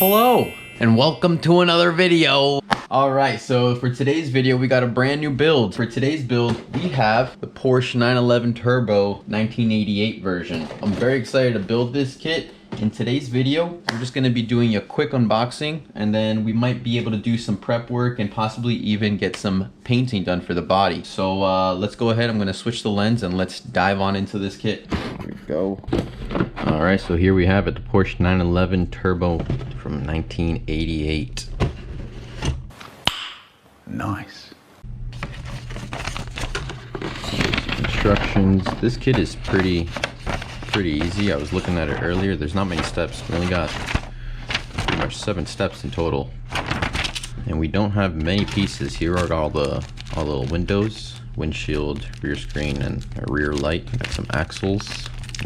Hello and welcome to another video. Alright, so for today's video we got a brand new build. For today's build we have the Porsche 911 Turbo 1988 version. I'm very excited to build this kit. In today's video we're just going to be doing a quick unboxing, and then we might be able to do some prep work and possibly even get some painting done for the body. So let's go ahead. I'm going to switch the lens and let's dive on into this kit. Here we go. Alright, so here we have it, the Porsche 911 Turbo from 1988. Nice. Instructions. This kit is pretty easy. I was looking at it earlier. There's not many steps. We only got pretty much 7 steps in total. And we don't have many pieces. Here are all the little windows, windshield, rear screen, and a rear light. Got some axles,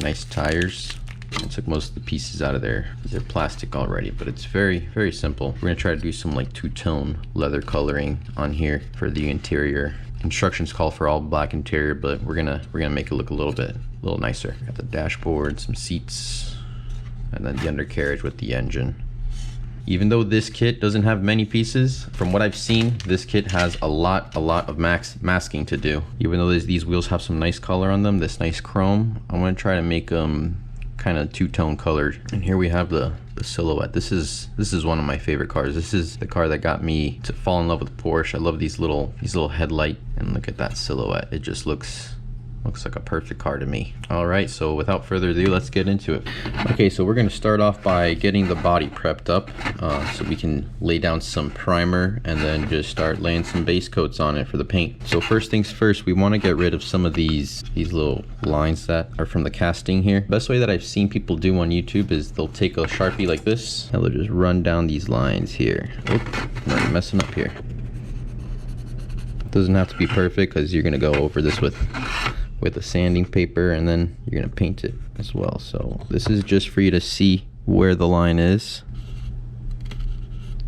nice tires. I took most of the pieces out of there. They're plastic already, but it's very simple. We're gonna try to do some like two-tone leather coloring on here for the interior. Instructions call for all black interior, but we're gonna make it look a little nicer. Got the dashboard, some seats, and then the undercarriage with the engine. Even though this kit doesn't have many pieces, from what I've seen, this kit has a lot of masking to do. Even though these wheels have some nice color on them, this nice chrome, I'm gonna try to make them kind of two-tone colored. And here we have the silhouette. This is one of my favorite cars. This is the car that got me to fall in love with Porsche. I love these little headlight, and look at that silhouette. It just looks like a perfect car to me. All right, so without further ado, let's get into it. Okay, so we're going to start off by getting the body prepped up so we can lay down some primer and then just start laying some base coats on it for the paint. So first things first, we want to get rid of some of these little lines that are from the casting here. Best way that I've seen people do on YouTube is they'll take a Sharpie like this and they'll just run down these lines here. Oh, I'm messing up here. It doesn't have to be perfect because you're going to go over this with a sanding paper, and then you're gonna paint it as well. So this is just for you to see where the line is,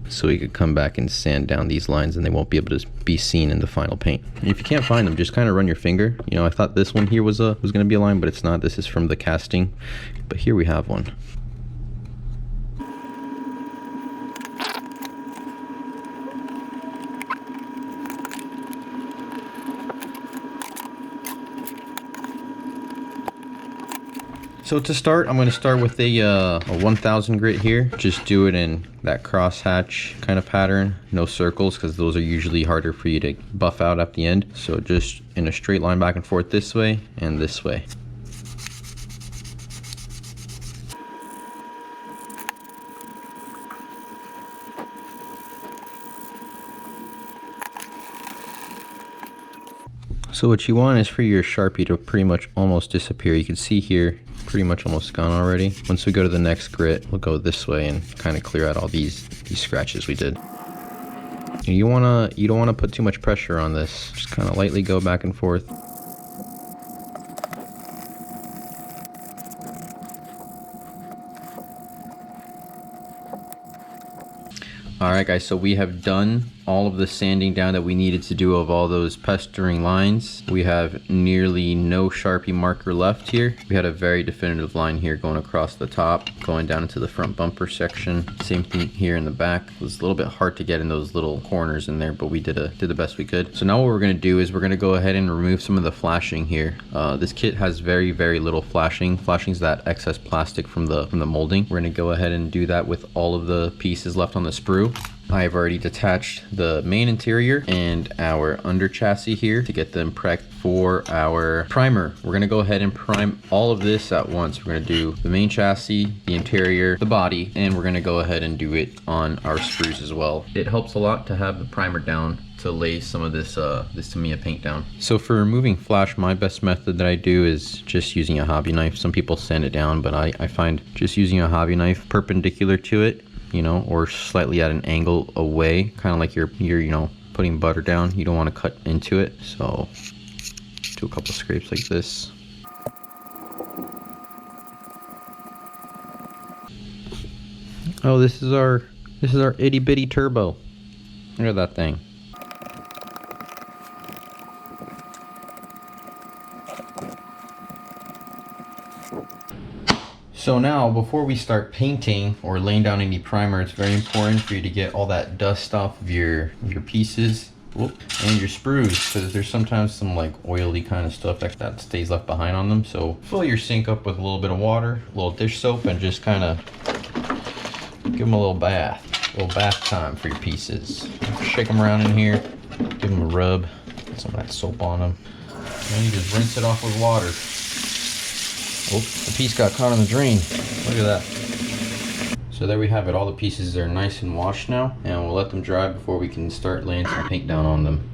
so you could come back and sand down these lines and they won't be able to be seen in the final paint. And if you can't find them, just kind of run your finger. You know, I thought this one here was gonna be a line, but it's not. This is from the casting, but here we have one. So to start, I'm going to start with a 1000 grit here. Just do it in that crosshatch kind of pattern. No circles, because those are usually harder for you to buff out at the end. So just in a straight line back and forth this way and this way. So what you want is for your Sharpie to pretty much almost disappear. You can see here, pretty much almost gone already. Once we go to the next grit, we'll go this way and kind of clear out all these scratches we did. You don't wanna put too much pressure on this. Just kind of lightly go back and forth. Alright guys, so we have done all of the sanding down that we needed to do of all those pestering lines. We have nearly no Sharpie marker left here. We had a very definitive line here going across the top, going down into the front bumper section. Same thing here in the back. It was a little bit hard to get in those little corners in there, but we did the best we could. So now what we're going to do is we're going to go ahead and remove some of the flashing here. This kit has very little flashing. Flashing is that excess plastic from the molding. We're going to go ahead and do that with all of the pieces left on the sprue. I've already detached the main interior and our under chassis here to get them prepped for our primer. We're gonna go ahead and prime all of this at once. We're gonna do the main chassis, the interior, the body, and we're gonna go ahead and do it on our sprues as well. It helps a lot to have the primer down to lay some of this Tamiya paint down. So for removing flash, my best method that I do is just using a hobby knife. Some people sand it down, but I find just using a hobby knife perpendicular to it, you know, or slightly at an angle away, kind of like you're you know, putting butter down. You don't want to cut into it, so do a couple scrapes like this. Oh, this is our itty bitty turbo. Look at that thing. So now, before we start painting or laying down any primer, it's very important for you to get all that dust off of your pieces. Whoop, and your sprues, because there's sometimes some like oily kind of stuff that stays left behind on them. So fill your sink up with a little bit of water, a little dish soap, and just kind of give them a little bath time for your pieces. Shake them around in here, give them a rub, get some of that soap on them, and you just rinse it off with water. Oh, the piece got caught in the drain. Look at that. So there we have it. All the pieces are nice and washed now, and we'll let them dry before we can start laying some paint down on them.